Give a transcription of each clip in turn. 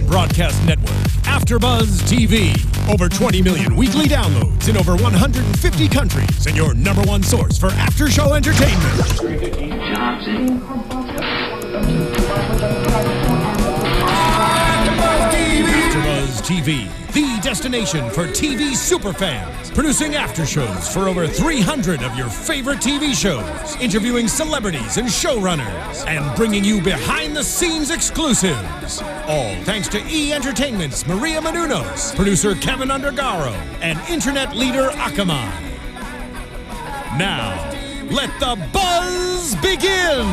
broadcast network, AFTERBUZZ TV. Over 20 million weekly downloads in over 150 countries, and your #1 source for after-show entertainment. AFTERBUZZ TV, the destination for TV superfans, producing after-shows for over 300 of your favorite TV shows, interviewing celebrities and showrunners, and bringing you behind-the-scenes exclusives. All thanks to E! Entertainment's Maria Menounos, producer Kevin Undergaro, and internet leader Akamai. Now, let the buzz begin!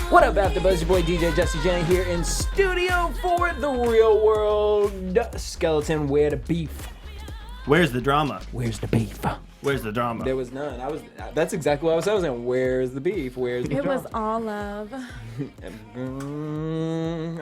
What up, AfterBuzz? Your boy DJ Jesse J here in studio for the Real World. Skeleton, where the beef? Where's the drama? Where's the beef? Whe's the drama? There was none. That's exactly what I was saying. Where's the beef? Where's the drama? It was all love. I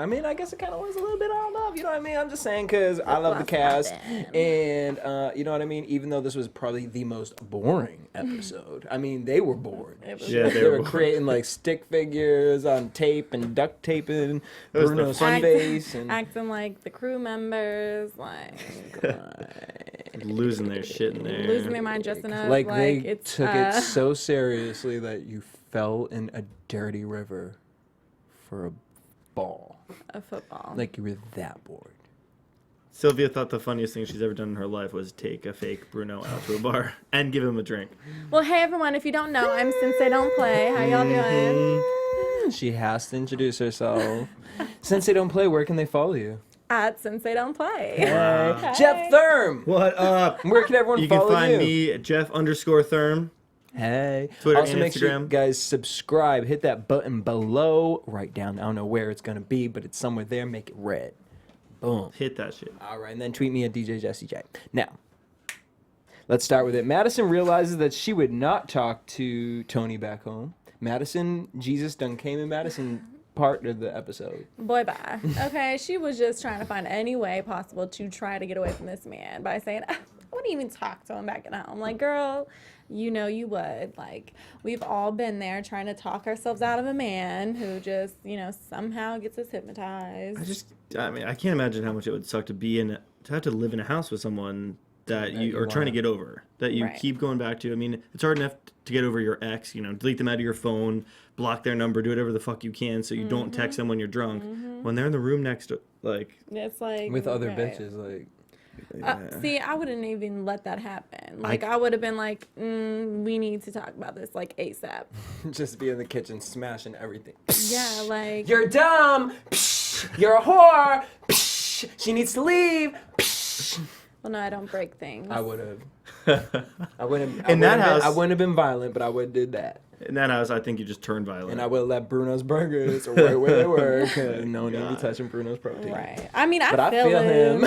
mean, I guess it kind of was a little bit all love. You know what I mean? I'm just saying because I love the cast, and you know what I mean. Even though this was probably the most boring episode, I mean, they were bored. They were creating like stick figures on tape and duct taping Bruno's face and acting like the crew members, like losing their shit in there, losing their mind just enough. Like they took it so seriously that you fell in a dirty river for a ball. A football. Like you were that bored. Sylvia thought the funniest thing she's ever done in her life was take a fake Bruno out to a bar and give him a drink. Well, hey everyone, if you don't know, I'm Sensei Don't Play. How y'all doing? She has to introduce herself. Sensei Don't Play, where can they follow you? At Sensei Don't Play. Hey. Jeff Thurm! What up? Where can everyone follow you? You can find me at Jeff_Thurm. Hey. Twitter also and make sure Instagram. you guys subscribe. Hit that button below. Right down. I don't know where it's going to be, but it's somewhere there. Make it red. Boom. Hit that shit. All right, and then tweet me at DJ Jesse J. Now, let's start with it. Madison realizes that she would not talk to Tony back home. Madison, Jesus done came in Madison part of the episode. Boy, bye. Okay, she was just trying to find any way possible to try to get away from this man by saying, I wouldn't even talk to him back at home. Like, girl, you know you would. Like, we've all been there trying to talk ourselves out of a man who just, you know, somehow gets us hypnotized. I mean, I can't imagine how much it would suck to have to live in a house with someone that you are trying to get over, that you keep going back to. I mean, it's hard enough to get over your ex, you know, delete them out of your phone, block their number, do whatever the fuck you can so you don't text them when you're drunk. When they're in the room next to, like... It's like... With other bitches, like... See, I wouldn't even let that happen. Like, I would have been like, we need to talk about this, like, ASAP. Just be in the kitchen smashing everything. Yeah, like... You're dumb! Psh, you're a whore! Psh, she needs to leave! Psh. Well, no, I don't break things. I would have. I wouldn't have been violent, but I would have did that. In that house, I think you just turned violent. And I would have let Bruno's burgers right where they were. No need to be touching Bruno's protein. Right. I mean, I feel him.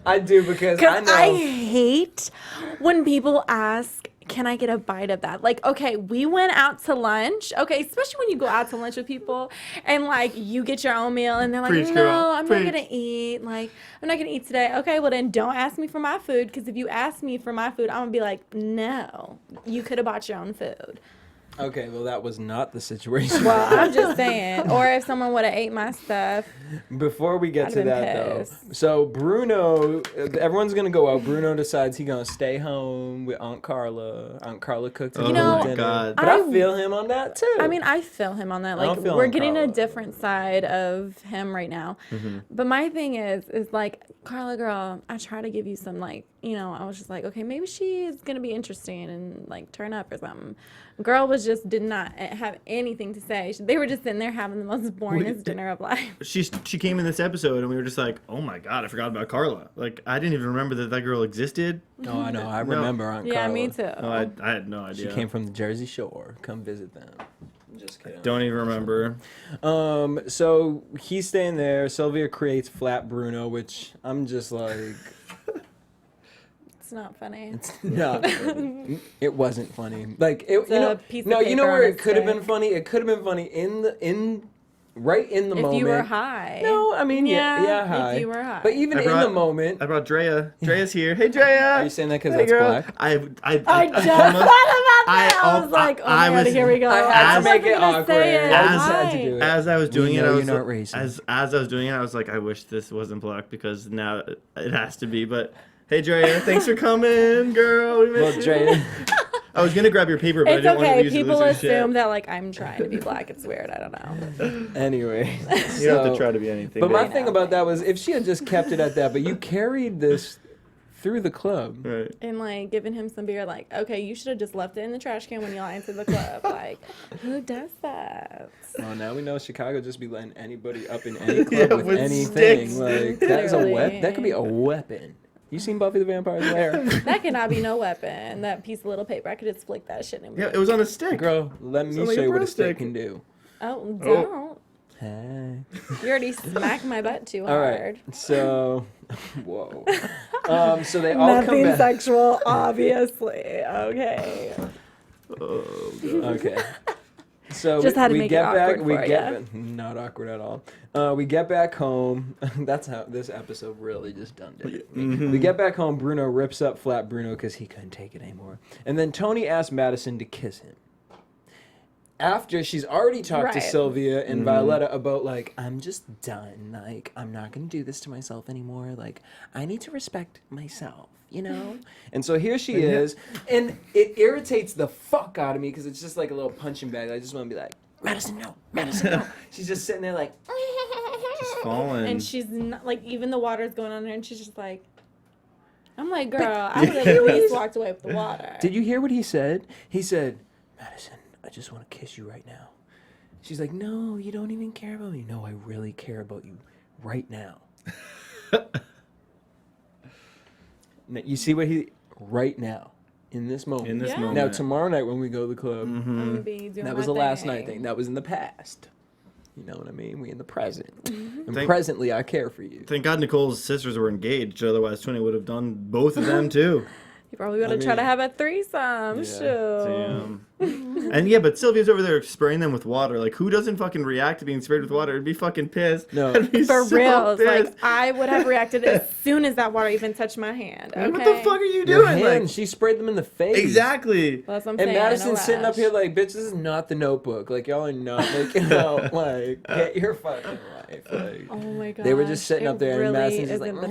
I do because I know. I hate when people ask, can I get a bite of that? Like, okay, we went out to lunch. Okay, especially when you go out to lunch with people and, like, you get your own meal and they're like, I'm not going to eat. Like, I'm not going to eat today. Okay, well, then don't ask me for my food because if you ask me for my food, I'm going to be like, no, you could have bought your own food. Okay, well, that was not the situation. Well, I'm just saying. Or if someone would have ate my stuff. Before we get to that, pissed. though. So, Bruno, everyone's going to go out. Bruno decides he's going to stay home with Aunt Carla. Aunt Carla cooked him dinner. God. But I feel him on that, too. I mean, I feel him on that. Like, we're getting a different side of him right now. But my thing is like, Carla, girl, I try to give you some, like, you know, I was just like, okay, maybe she's going to be interesting and, like, turn up or something. Girl did not have anything to say. They were just sitting there having the most boringest dinner of life. She came in this episode and we were just like, oh my God, I forgot about Carla. Like, I didn't even remember that girl existed. Oh, I know. I remember Aunt Carla. Yeah, me too. No, I had no idea. She came from the Jersey Shore. Come visit them. Just kidding. Don't even remember. So he's staying there. Sylvia creates Flat Bruno, which I'm just like... It's not funny. It's not funny. It wasn't funny. Like, Piece of paper you know where on it could have been funny? It could have been funny in right in the moment. If you were high. No, I mean, yeah, high. If you were high. But even in the moment. I brought Drea. Drea's here. Hey, Drea. Are you saying that because that's black? I just thought about that. I was like, oh my God, here we go. I had to make it awkward. As I was doing it, I was not racist. As I was doing it, I was like, I wish this wasn't black because now it has to be. But hey, Drea, thanks for coming, girl. We missed you. Drea. I was gonna grab your paper, but it's I didn't okay. want to use People assume that like I'm trying to be black. It's weird. I don't know. Anyway, you don't have to try to be anything. But my thing about that was, if she had just kept it at that, but you carried this through the club, right? And like giving him some beer, like, okay, you should have just left it in the trash can when y'all entered the club. Like, who does that? Oh, now we know Chicago just be letting anybody up in any club with anything. Sticks. Like that's a weapon. That could be a weapon. You seen Buffy the Vampire Slayer? That cannot be no weapon. That piece of little paper, I could just flick that shit in. Yeah, it was on a stick. Girl, let me show you what a stick can do. Oh, don't. Hey. You already smacked my butt too All hard. right, so, whoa. So they all come Nothing back. sexual, obviously. Okay. Oh, God. Okay. So Just had to we make it get back. awkward We for get ya. not awkward at all. We get back home. That's how this episode really just done it. We get back home. Bruno rips up Flat Bruno because he couldn't take it anymore. And then Tony asks Madison to kiss him. After she's already talked to Right. Sylvia and Violetta about, like, I'm just done. Like, I'm not going to do this to myself anymore. Like, I need to respect myself, you know? And so here she is. And it irritates the fuck out of me because it's just like a little punching bag. I just want to be like, Madison, no. Madison, no. She's just sitting there like, Just falling. And she's not, like, even the water's going on her, and she's just like, I'm like, girl, I would have at least walked away with the water. Did you hear what he said? He said, Madison, I just want to kiss you right now. She's like, no, you don't even care about me. No, I really care about you right now. Now, you see what right now, in this moment. In this Yeah. moment. Now, tomorrow night when we go to the club, I'm gonna be doing that was my the last thing. night thing. That was in the past. You know what I mean? We in the present. And Thank- presently, I care for you. Thank God Nicole's sisters were engaged, otherwise Tony would have done both of them too. You probably would have tried to mean, have a threesome. yeah. Shoot. And yeah, but Sylvia's over there spraying them with water. Like, who doesn't fucking react to being sprayed with water? I'd be fucking pissed. No. I'd be For so real. pissed. Like, I would have reacted as soon as that water even touched my hand. Okay? What the fuck are you Your doing? hand, Like, she sprayed them in the face. exactly. That's what I'm And saying. Madison's no sitting up lash. here like, bitch, this is not the Notebook. Like, y'all are not making out. Like, get your fucking life. Like, Oh my god. They were just sitting up there and really Madison's just isn't like, the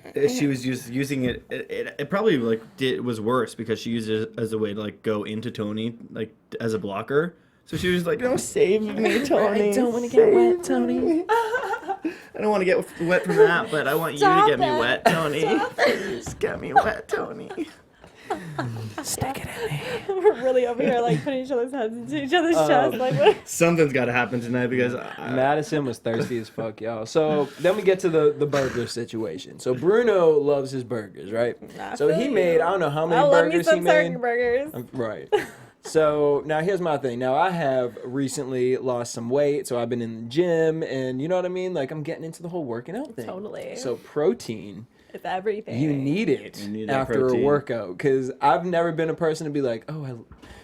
Notebook. She was just using it. It probably like was worse because she used it as a way to like go into Tony, like as a blocker. So she was like, "No, save me, Tony. I don't want to get wet, Tony. I don't want to get wet from that, but I want Stop you to get me it. wet, Tony. Just get me wet, Tony." Stick it in me. We're really over here like putting each other's heads into each other's chest. Like, what? Something's got to happen tonight because Madison was thirsty as fuck, y'all. So then we get to the burger situation. So Bruno loves his burgers, right? I So feel he you. made, I don't know how many I love me burgers he some turkey made. burgers. Right. So now here's my thing. Now I have recently lost some weight, so I've been in the gym, and you know what I mean? Like, I'm getting into the whole working out thing. Totally. So protein, It's everything. you need it You need that after a protein. workout, because I've never been a person to be like, oh, I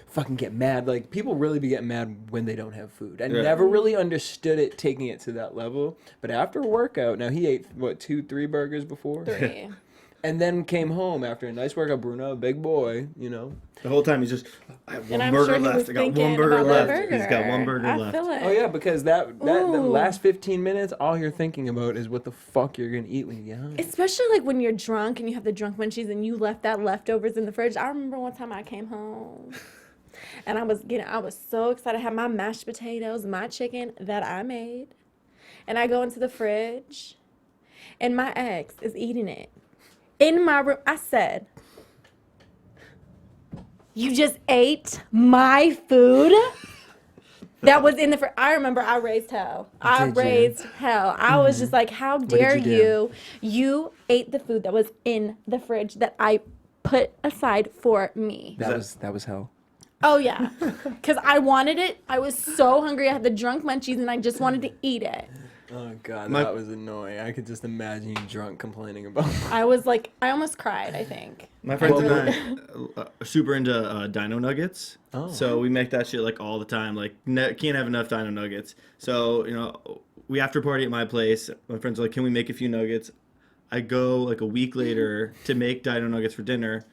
fucking get mad. Like, people really be getting mad when they don't have food. I Yeah. never really understood it, taking it to that level. But after a workout, now he ate, what, 2-3 burgers before? 3. And then came home after a nice workout. Bruno, a big boy, you know. the whole time he's just, I have one And I'm burger sure he left. was I got one thinking burger about left. that He's got one burger I left. feel it. Oh yeah, because that the Ooh. last 15 minutes, all you're thinking about is what the fuck you're gonna eat when you get home. Especially like when you're drunk and you have the drunk munchies and you left that leftovers in the fridge. I remember one time I came home and I was so excited. I had my mashed potatoes, my chicken that I made. And I go into the fridge and my ex is eating it. In my room, I said, "You just ate my food?" That was in the fridge. I remember I raised hell. I Did you? raised hell. I was just like, how dare did you you? You ate the food that was in the fridge that I put aside for me. That was hell. Oh, yeah. Because I wanted it. I was so hungry. I had the drunk munchies and I just wanted to eat it. Oh god, that was annoying. I could just imagine you drunk complaining about it. I almost cried, I think. My friends and I are super into dino nuggets. Oh. So we make that shit like all the time. Like can't have enough dino nuggets. So, you know, we after party at my place. My friends are like, "Can we make a few nuggets?" I go like a week later to make dino nuggets for dinner.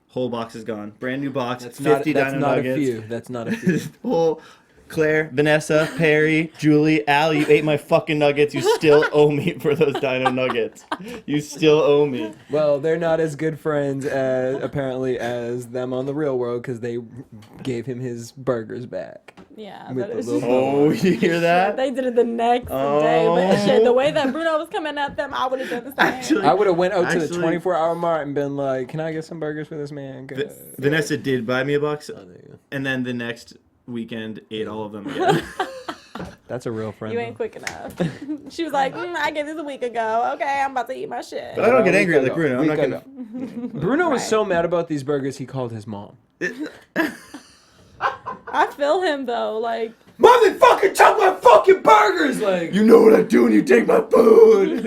Whole box is gone. Brand new box. That's 50 not, that's dino not nuggets. A few. That's not a few. Whole Claire, Vanessa, Perry, Julie, Allie, you ate my fucking nuggets. You still owe me for those dino nuggets. You still owe me. Well, they're not as good friends apparently as them on the Real World because they gave him his burgers back. Yeah. Oh, you hear that? They did it the next day. But shit, the way that Bruno was coming at them, I would have done the same. Actually, I would have went out to the 24-hour mart and been like, "Can I get some burgers for this man?" Vanessa did buy me a box, Oh, there you go. and then the next weekend ate all of them again. That's a real friend. You ain't quick enough. She was like, I gave this a week ago. Okay, I'm about to eat my shit. But I don't get angry like Bruno. I'm not gonna. Bruno was so mad about these burgers, he called his mom. I feel him though, like. Motherfucker, chop my fucking burgers! Like, you know what I do when you take my food.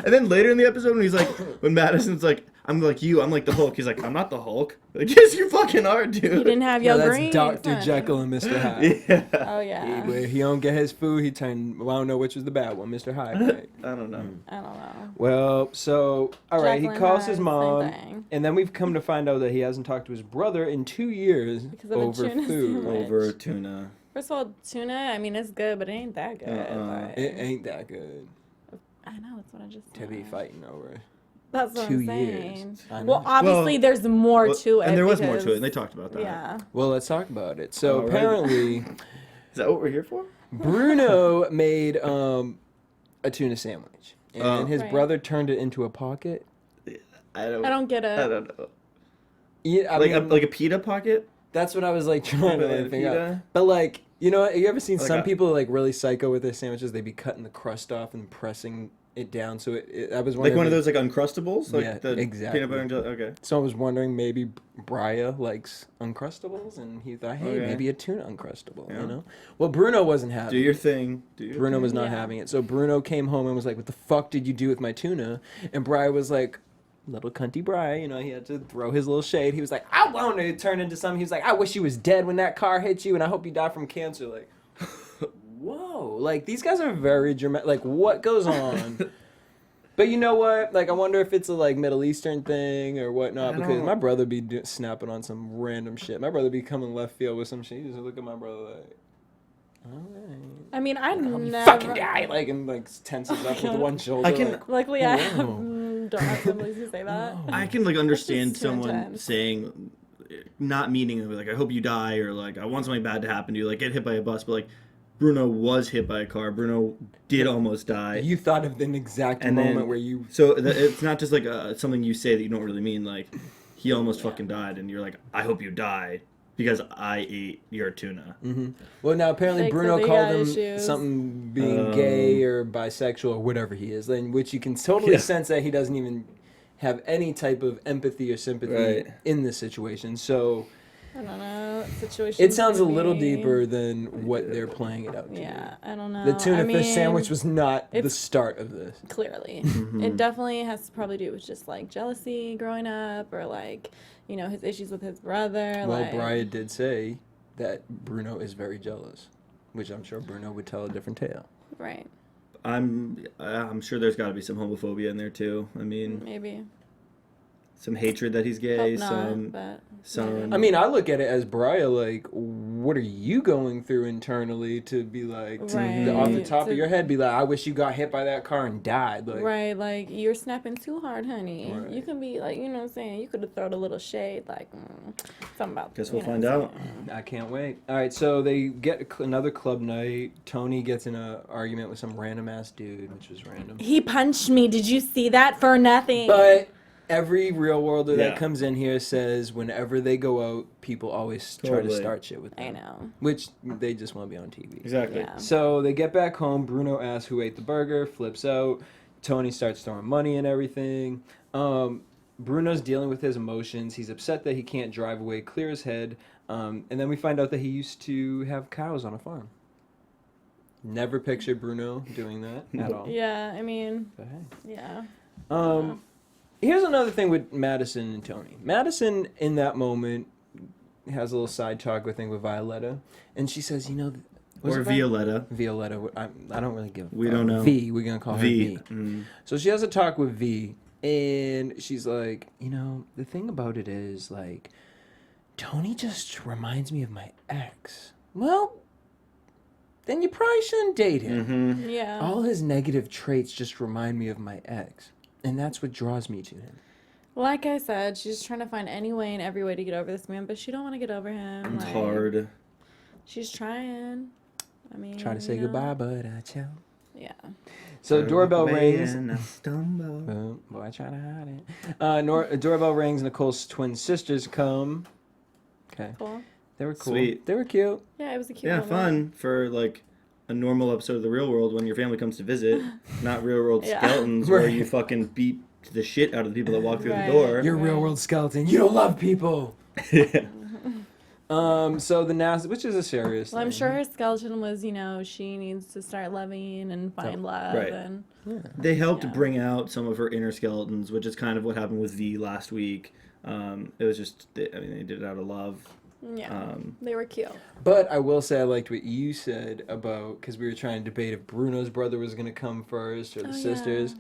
And then later in the episode, when he's like, when Madison's like, I'm like you, I'm like the Hulk. He's like, I'm not the Hulk. Like, yes, you fucking are, dude. You didn't have your green. That's Dr. Jekyll and Mr. Hyde. Yeah. Oh yeah. He don't get his food, he turned. Well, I don't know which was the bad one, Mr. Hyde. Right? I don't know. I don't know. Well, so all right, he Jacqueline calls Hyde, his same mom, thing. and then we've come to find out that he hasn't talked to his brother in 2 years Because of a over tuna food. sandwich. Over tuna. First of all, tuna, I mean, it's good, but it ain't that good. Like, It ain't that good I know, that's what I just to said. be fighting over. That's what 2 I'm years. saying. I know. Well, obviously, there's more to it. And there was more to because- it, and they talked about that. Yeah. Well, let's talk about it. So All right. apparently, Is that what we're here for? Bruno made a tuna sandwich, and his Right. brother turned it into a pocket. I don't get it. I don't know. Yeah, I Like mean, a pita pocket? that's what I was like trying to Like a figure out. pita? But like, you know, you ever seen Like some a- people like really psycho with their sandwiches? They be cutting the crust off and pressing it down. So I was Like wondering, one of those like Uncrustables? Like Yeah, the exactly. peanut butter and jelly? Okay. So I was wondering maybe Brian likes Uncrustables, and he thought, hey, Okay. maybe a tuna Uncrustable. Yeah. You know? Well, Bruno wasn't having. Do your thing. Do your Bruno thing. was not Yeah. having it. So Bruno came home and was like, "What the fuck did you do with my tuna?" And Brian was like, little cunty Brian, you know, he had to throw his little shade. He was like, "I wanted to turn into something." He was like, "I wish you was dead when that car hit you, and I hope you die from cancer." Like, whoa, like these guys are very dramatic. Like, what goes on? But you know what? Like, I wonder if it's a like Middle Eastern thing or whatnot. Because my brother be snapping on some random shit. My brother be coming left field with some shit. You just look at my brother like, all right. I mean, I never. Fucking guy, like, and like tenses up with one shoulder. I can- like, Luckily, I have, Whoa. don't have siblings who say that. I can like understand That's just too someone intense. saying, not meaning like I hope you die or like I want something bad to happen to you, like get hit by a bus, but like Bruno was hit by a car. Bruno did almost die. You thought of an exact And moment then- where you. So it's not just like something you say that you don't really mean. Like he almost fucking died, and you're like, I hope you die because I ate your tuna. Mm-hmm. Well, now apparently Like, Bruno so they called got him issues. something being gay or bisexual or whatever he is, in which you can totally sense that he doesn't even have any type of empathy or sympathy Right. in this situation. So I don't know. Situation. it sounds a little deeper than what they're playing it out to be. Yeah, I don't know. The tuna I fish mean, sandwich was not the it's- start of this. Clearly. Mm-hmm. It definitely has to probably do with just like jealousy growing up or like, you know, his issues with his brother. Well, like, Brian did say that Bruno is very jealous, which I'm sure Bruno would tell a different tale. Right. I'm sure there's got to be some homophobia in there too. I mean, Maybe. some hatred that he's gay. Hope not, some but some. I mean, I look at it as Brian, like, what are you going through internally to be like, to, Right. off the top of To- your head, be like, I wish you got hit by that car and died. Like, right, like you're snapping too hard, honey. Right. You can be like, you know what I'm saying? You could have thrown a little shade, like something about. Guess you we'll know find what I'm out. saying. I can't wait. All right, so they get another club night. Tony gets in an argument with some random ass dude, which was random. He punched me. Did you see that? For nothing. But every real worlder that Yeah. comes in here says whenever they go out, people always try to Totally. start shit with them. I know. Which they just want to be on TV. Exactly. Yeah. So they get back home. Bruno asks who ate the burger, flips out. Tony starts throwing money and everything. Bruno's dealing with his emotions. He's upset that he can't drive away, clear his head. And then we find out that he used to have cows on a farm. Never pictured Bruno doing that at all. Yeah, I mean, But hey. yeah. Here's another thing with Madison and Tony. Madison, in that moment, has a little side talk with Violetta, and she says, you know, or Violetta. Violetta. I don't really give. We don't know. V. We're gonna call her V. Mm. So she has a talk with V, and she's like, you know, the thing about it is like, Tony just reminds me of my ex. Well, then you probably shouldn't date him. Mm-hmm. Yeah. All his negative traits just remind me of my ex, and that's what draws me to him. Like I said, she's trying to find any way and every way to get over this man, but she don't want to get over him. It's hard. She's trying. I mean, Try to say goodbye, but I chill. Yeah. So doorbell rings. And I stumble. Oh, boy, I try to hide it. Doorbell rings. Nicole's twin sisters come. Okay. Cool. They were cool. Sweet. They were cute. Yeah, it was a cute Yeah, moment. fun for like a normal episode of The Real World when your family comes to visit, not Real World Yeah. Skeletons where Right. you fucking beat the shit out of the people that walk through Right. the door. You're a real world skeleton. You don't love people. Yeah. So the NASCAR, which is a serious Well, I'm thing. sure her skeleton was, you know, she needs to start loving and find love. Right. And They helped Yeah. bring out some of her inner skeletons, which is kind of what happened with V last week. It was just, they did it out of love. yeah, they were cute. But I will say I liked what you said about, because we were trying to debate if Bruno's brother was going to come first or the Oh, sisters.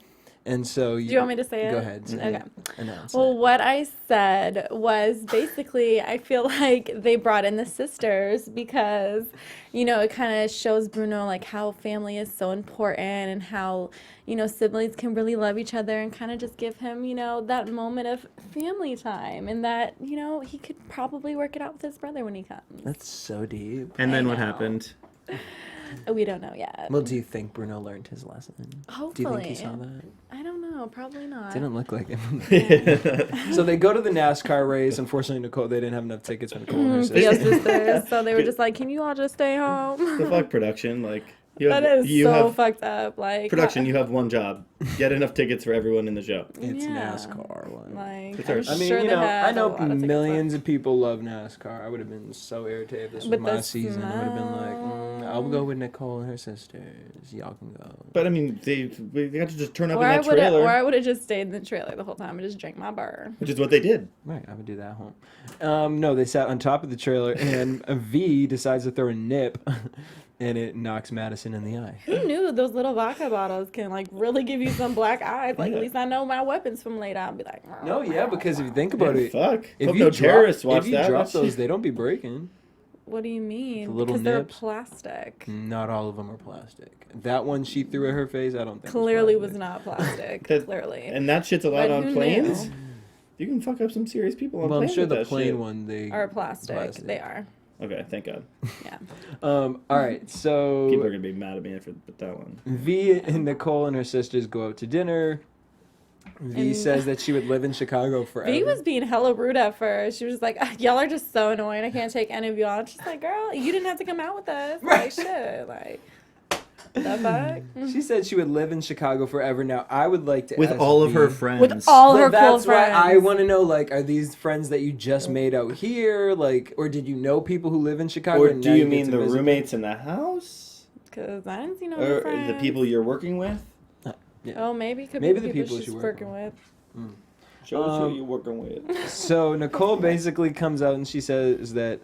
And so Do you want me to say it? Go ahead. Say Okay. it. Announce Well, it. what I said was basically, I feel like they brought in the sisters because, you know, it kind of shows Bruno like how family is so important and how, you know, siblings can really love each other and kind of just give him, you know, that moment of family time and that, you know, he could probably work it out with his brother when he comes. That's so deep. And then I what know. happened? We don't know yet. Well, do you think Bruno learned his lesson? Hopefully. Do you think he saw that? I don't know. Probably not. Didn't look like him. So they go to the NASCAR race. Unfortunately, Nicole, they didn't have enough tickets for Nicole and her The sister. sisters. So they were just like, can you all just stay home? The fuck production, like you have, That is you so have fucked up. Like production. You have one job: get enough tickets for everyone in the show. It's Yeah. NASCAR. One. Like, It's I'm ours. I mean, sure you they know, had I a know lot of tickets millions left. of people love NASCAR. I would have been so irritated if this was But my the season. I would have been like, I'll go with Nicole and her sisters. Y'all can go. But I mean, they got to just turn up Or in I that would have, trailer, or I would have just stayed in the trailer the whole time and just drank my beer. which is what they did. Right, I would do that at home. No, they sat on top of the trailer, and a V decides to throw a nip, and it knocks Madison in the eye. Who knew those little vodka bottles can like really give you some black eyes? Like at least I know my weapons from later. I'll be like, No, yeah, because if you think about it, Fuck. if Hope you no drop, terrorists watch if you that. drop those, they don't be breaking. what do you mean? The little Because they're nips. plastic. Not all of them are plastic. That one she threw at her face, I don't think. Clearly was was plastic. not plastic. That- Clearly. And that shit's allowed But on who planes. knew? You can fuck up some serious people on Well, I'm planes sure with the that plain shit. one they Are plastic. They are. Okay, thank God. Yeah. All right, so People are gonna be mad at me for that one. V and Nicole and her sisters go out to dinner. V And- says that she would live in Chicago forever. V was being hella rude at first. She was like, y'all are just so annoying. I can't take any of y'all. She's like, girl, you didn't have to come out with us. Like, shit. Like, the fuck? She said she would live in Chicago forever. Now, I would like to With ask all of her V- friends. With all Well, her cool that's why friends. I want to know, like, are these friends that you just made out here? Like, or did you know people who live in Chicago? Or and do now you get mean to the visit them? roommates in the house? Because I didn't see no Or friends. the people you're working with? Yeah. Oh, maybe. Could Maybe be the the people people she's she's working working with. Show us who you're working with. So Nicole basically comes out and she says that,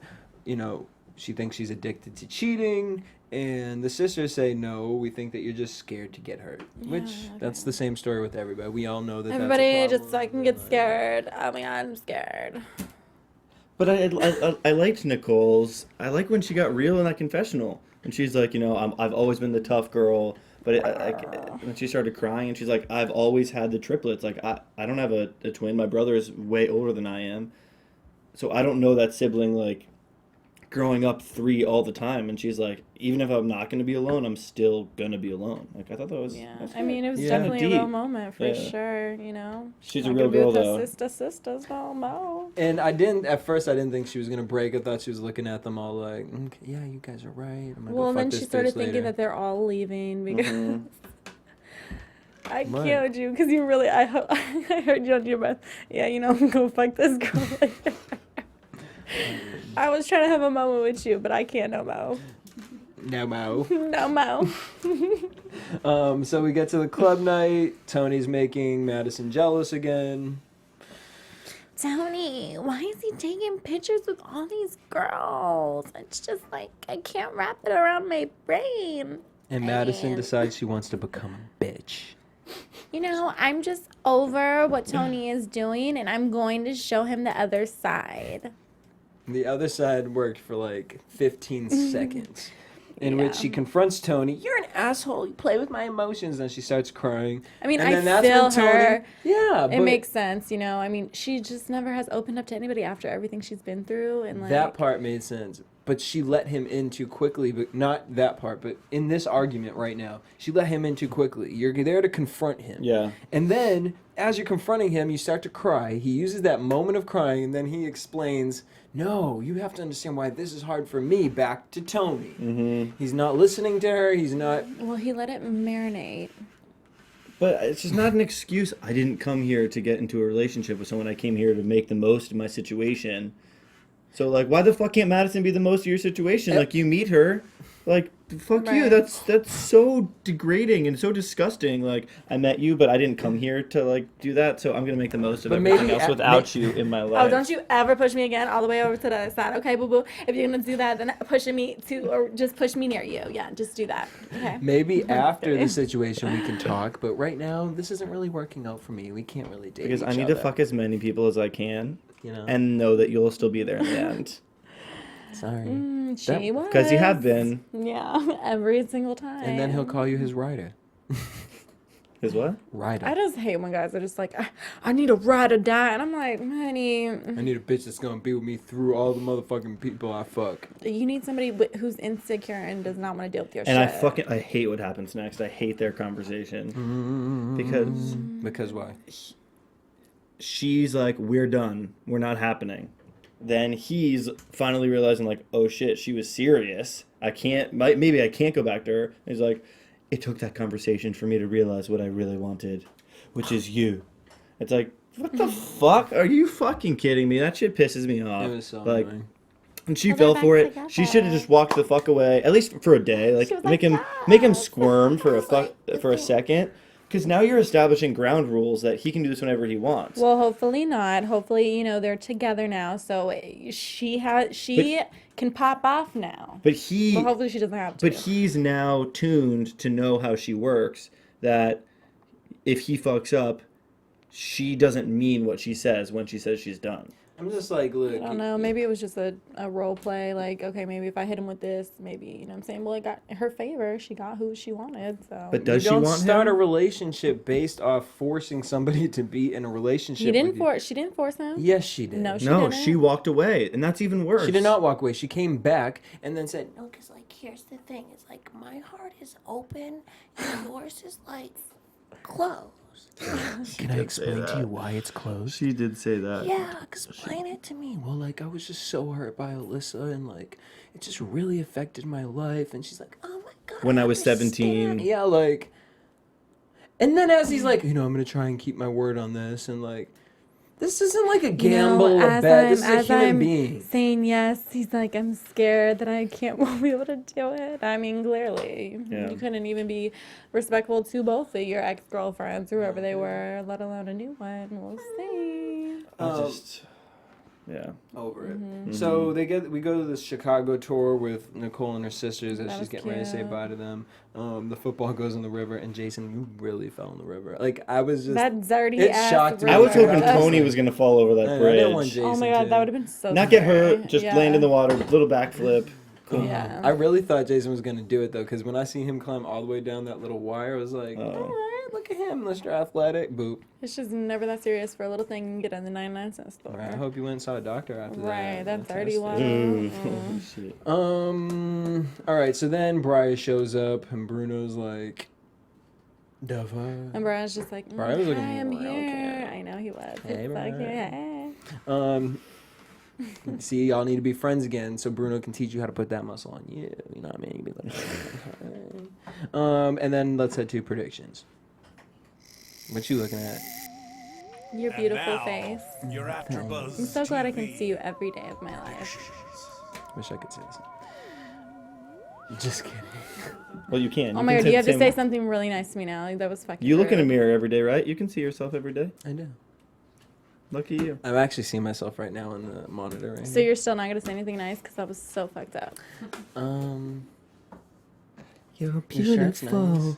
you know, she thinks she's addicted to cheating, and the sisters say, no, we think that you're just scared to get hurt. Which, that's the same story with everybody. We all know that Everybody that's a just problem. like get scared. Oh my god, I'm scared. But I liked Nicole's. I like when she got real in that confessional. And she's like, you know, I've always been the tough girl. But when she started crying, and she's like, I've always had the triplets. Like, I don't have a twin. My brother is way older than I am. So I don't know that sibling, like, growing up 3 all the time. And she's like, even if I'm not going to be alone, I'm still going to be alone. Like, I thought that was... Yeah, that's I mean, it was Yeah. definitely a real Deep. moment for Yeah. sure. You know, She's a Not real gonna be girl, with her though. sisters no more. And at first I didn't think she was going to break. I thought she was looking at them all like, okay, yeah, you guys are right. I'm gonna Well, go and fuck then this she started bitch thinking later. that they're all leaving because Mhm. I Right. killed you because you really I heard you under your breath. Yeah, you know, go fuck this girl later. I was trying to have a moment with you, but I can't no more. No mo. No mo. So we get to the club night. Tony's making Madison jealous again. Tony, why is he taking pictures with all these girls? It's just like, I can't wrap it around my brain. And Madison decides she wants to become a bitch. You know, I'm just over what Tony is doing, and I'm going to show him the other side. The other side worked for like 15 seconds. In which she confronts Tony. You're an asshole. You play with my emotions. And she starts crying. I mean, and I feel her. Yeah, it makes sense, you know. I mean, she just never has opened up to anybody after everything she's been through, and like that part made sense. But she let him in too quickly. But not that part. But in this argument right now, she let him in too quickly. You're there to confront him. Yeah. And then, as you're confronting him, you start to cry. He uses that moment of crying, and then he explains, no, you have to understand why this is hard for me, back to Tony. Mm-hmm. He's not listening to her. He's not... Well, he let it marinate. But it's just not an excuse. I didn't come here to get into a relationship with someone. I came here to make the most of my situation. So, like, why the fuck can't Madison be the most of your situation? Like, you meet her, like, fuck you. That's so degrading and so disgusting. Like, I met you, but I didn't come here to, like, do that. So I'm going to make the most of everything else without you in my life. Oh, don't you ever push me again all the way over to the other side. Okay, boo-boo? If you're going to do that, then pushing me to, or just push me near you. Yeah, just do that. Okay. Maybe after the situation we can talk, but right now, this isn't really working out for me. We can't really date because each I need other. to fuck as many people as I can, you know, and know that you'll still be there in the end. Sorry. She was. Because you have been. Yeah, every single time. And then he'll call you his rider. His what? Rider. I just hate when guys are just like, I need a ride or die. And I'm like, honey. I need a bitch that's going to be with me through all the motherfucking people I fuck. You need somebody who's insecure and does not want to deal with your and shit. I hate what happens next. I hate their conversation. Because why? She's like, we're done. We're not happening. Then he's finally realizing, like, oh shit, she was serious. Maybe I can't go back to her. And he's like, it took that conversation for me to realize what I really wanted, which is you. It's like, what the fuck? Are you fucking kidding me? That shit pisses me off. It was so like, annoying. And she fell for it. Together. She should have just walked the fuck away, at least for a day. Like, make him squirm for a second. Because now you're establishing ground rules that he can do this whenever he wants. Well, hopefully not. Hopefully, you know, they're together now, so she can pop off now. But hopefully she doesn't have to. But he's now tuned to know how she works. That if he fucks up, she doesn't mean what she says when she says she's done. I'm just like, look. I don't know. Maybe it was just a role play. Like, okay, maybe if I hit him with this, maybe, you know what I'm saying? Well, it got her favor. She got who she wanted. So. But does you she don't want start him? a relationship based off forcing somebody to be in a relationship She didn't with you. She didn't force him. Yes, she did. No, she No, didn't. she walked away, and that's even worse. She did not walk away. She came back and then said, No, because, like, here's the thing. It's like my heart is open and yours is, like, closed. can I explain to you why it's closed? She did say that. Yeah, explain it to me. Well, like, I was just so hurt by Alyssa, and, like, it just really affected my life. And she's like, Oh, my God. When I was understand. 17. yeah, like... And then as he's like, you know, I'm going to try and keep my word on this, and, like... This isn't like a gamble, a bet. This is a human being. Saying yes, he's like, I'm scared that I won't be able to do it. I mean, clearly, you couldn't even be respectful to both of your ex-girlfriends, whoever they were, let alone a new one. We'll see. Over it. So we go to this Chicago tour with Nicole and her sisters as she's getting ready to say bye to them. The football goes in the river, and Jason, you really fell in the river. Like, I was just that dirty it ass shocked me. I was hoping river. Tony was gonna fall over that I bridge. didn't want Jason Oh my God, to. that would have been so Not get scary. hurt, just land in the water, little backflip. Cool. Yeah. I really thought Jason was gonna do it though, because when I see him climb all the way down that little wire, I was like, all right, look at him, Mr. Athletic. Boop. It's just never that serious for a little thing you can get in the 99-cent store. Right, I hope you went and saw a doctor after that. Right, that Tested. 31. Ooh, shit. All right, so then Brian shows up, and Bruno's like, the fuck? And Brian's just like, Brian was looking hi, I'm real here. cute. I know he was. Hey, It's like, Brian. hey. See, y'all need to be friends again, so Bruno can teach you how to put that muscle on you. You know what I mean? You be like, and then let's head to predictions. What you looking at? Your beautiful face. Your AFTERBUZZ I'm so glad I can TV. see you every day of my life. Wish I could say this. Just kidding. Well, you can. Oh my god, you have to say something really nice to me now. That was fucking You look in a rude. mirror every day, right? You can see yourself every day. I do. Lucky you. I'm actually seeing myself right now on the monitor. Right So you're still not gonna say anything nice because that was so fucked up. You're beautiful.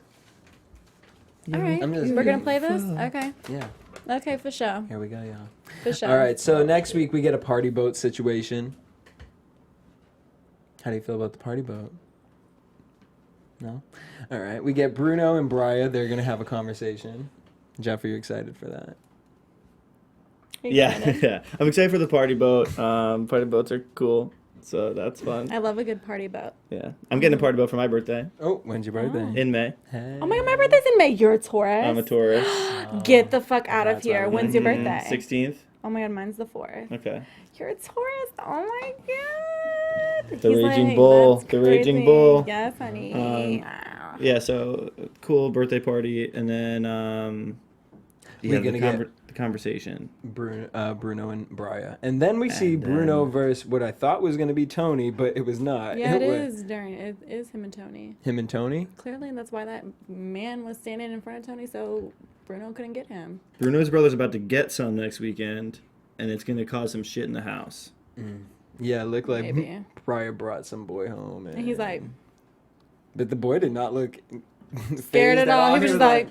All right, I'm just we're gonna play this. Okay. Yeah. Okay, for sure. Here we go, y'all. For sure. All right. So next week we get a party boat situation. How do you feel about the party boat? No? All right. We get Bruno and Bria. They're going to have a conversation. Jeff, are you excited for that? Yeah, yeah. I'm excited for the party boat. Party boats are cool, so that's fun. I love a good party boat. Yeah. I'm getting a party boat for my birthday Oh, when's your birthday? in May. Hey. Oh my god, my birthday's in May. You're a Taurus. I'm a Taurus. Get the fuck out of That's here. right. When's your birthday? 16th. Oh my god, mine's the 4th. Okay. You're a Taurus. Oh my god. The He's raging like, bull. "That's The raging crazy." bull. Yes, honey. Yeah, so cool birthday party, and then We're gonna get the conversation. Bruno and Bria. And then we see Bruno versus what I thought was going to be Tony, but it was not. Yeah, it was is. Darn, it is him and Tony. him and Tony. Clearly, and that's why that man was standing in front of Tony, so Bruno couldn't get him. Bruno's brother's about to get some next weekend, and it's gonna cause some shit in the house. Yeah, it looked like Maybe. Bria brought some boy home. And he's like, But the boy did not look scared at all. He was just like,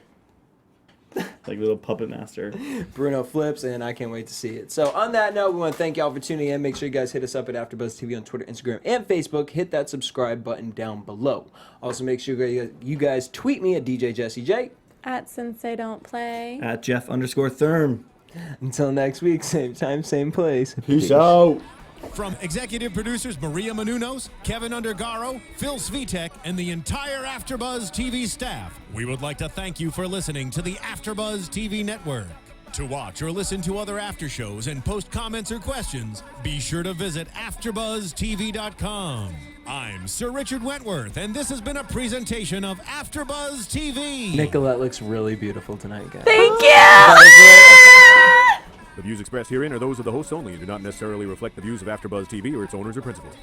Like little puppet master. Bruno flips, and I can't wait to see it. So on that note, we want to thank y'all for tuning in. Make sure you guys hit us up at AfterBuzz TV on Twitter, Instagram, and Facebook. Hit that subscribe button down below. Also, make sure you guys tweet me at DJ Jesse J. at Sensei Don't Play. At Jeff_Thurm. Until next week, same time, same place. Peace out. From executive producers Maria Menounos, Kevin Undergaro, Phil Svitek, and the entire AfterBuzz TV staff, we would like to thank you for listening to the AfterBuzz TV network. To watch or listen to other after shows and post comments or questions, be sure to visit AfterBuzzTV.com. I'm Sir Richard Wentworth, and this has been a presentation of AfterBuzz TV. Nicolette looks really beautiful tonight, guys. Thank you! The views expressed herein are those of the hosts only and do not necessarily reflect the views of AfterBuzz TV or its owners or principals.